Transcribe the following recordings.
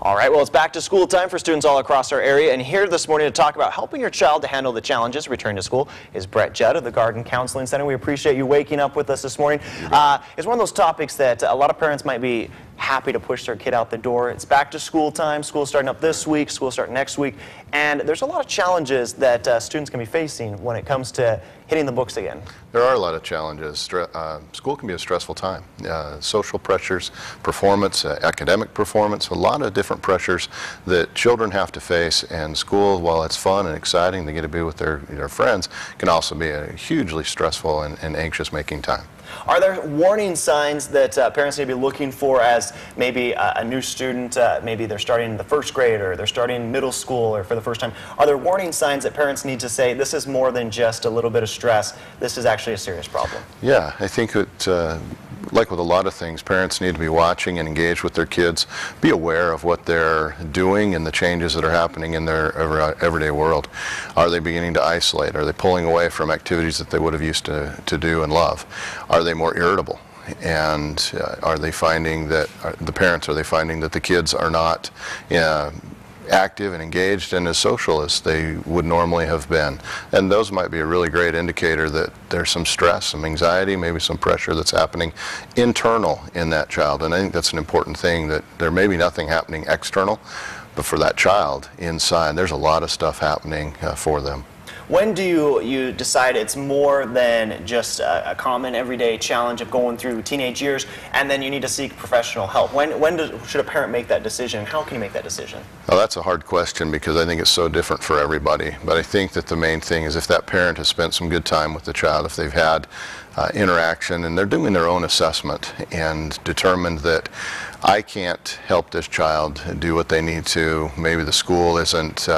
All right, well, it's back to school time for students all across our area, and here this morning to talk about helping your child to handle the challenges of returning to school is Brett Judd of the Garden Counseling Center. We appreciate you waking up with us this morning. It's one of those topics that a lot of parents might be happy to push their kid out the door. It's back to school time, school starting up this week, school starting next week, and there's a lot of challenges that students can be facing when it comes to hitting the books again. There are a lot of challenges. School can be a stressful time. Social pressures, performance, academic performance, a lot of different pressures that children have to face, and school, while it's fun and exciting, they get to be with their friends, can also be a hugely stressful and anxious making time. Are there warning signs that parents need to be looking for as maybe a new student, maybe they're starting the first grade or they're starting middle school or for the first time? Are there warning signs that parents need to say, this is more than just a little bit of stress, this is actually a serious problem? Yeah, I think that like with a lot of things, parents need to be watching and engaged with their kids, be aware of what they're doing and the changes that are happening in their everyday world. Are they beginning to isolate? Are they pulling away from activities that they would have used to do and love? Are they more irritable? And are they finding that, are they finding that the kids are not active and engaged and as social as they would normally have been? And those might be a really great indicator that there's some stress, some anxiety, maybe some pressure that's happening internal in that child. And I think that's an important thing, that there may be nothing happening external, but for that child inside, there's a lot of stuff happening for them. When do you decide it's more than just a common everyday challenge of going through teenage years and then you need to seek professional help? When should a parent make that decision? How can you make that decision? Well, that's a hard question because I think it's so different for everybody. But I think that the main thing is if that parent has spent some good time with the child, if they've had interaction and they're doing their own assessment and determined that I can't help this child do what they need to, maybe the school isn't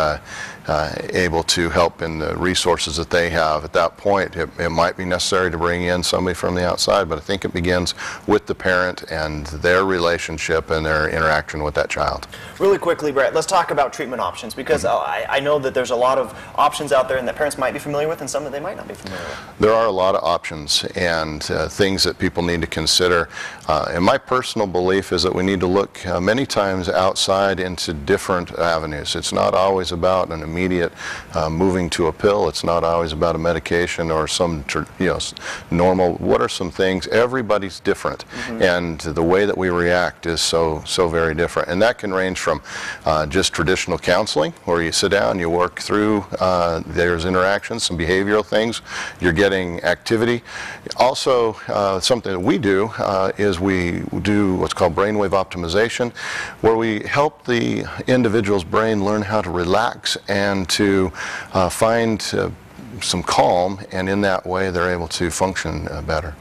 able to help in the resources that they have, at that point it might be necessary to bring in somebody from the outside. But I think it begins with the parent and their relationship and their interaction with that child. Really quickly, Brett, let's talk about treatment options, because I know that there's a lot of options out there and that parents might be familiar with and some that they might not be familiar with. There are a lot of options and things that people need to consider. And my personal belief is that we need to look many times outside into different avenues. It's not always about an immediate moving to a pill. It's not always about a medication or some normal. What are some things? Everybody's different, and the way that we react is so very different. And that can range from just traditional counseling, where you sit down, you work through there's interactions, some behavioral things, you're getting activity. Also, something that we do is we do what's called brainwave optimization, where we help the individual's brain learn how to relax and to find some calm, and in that way they're able to function better.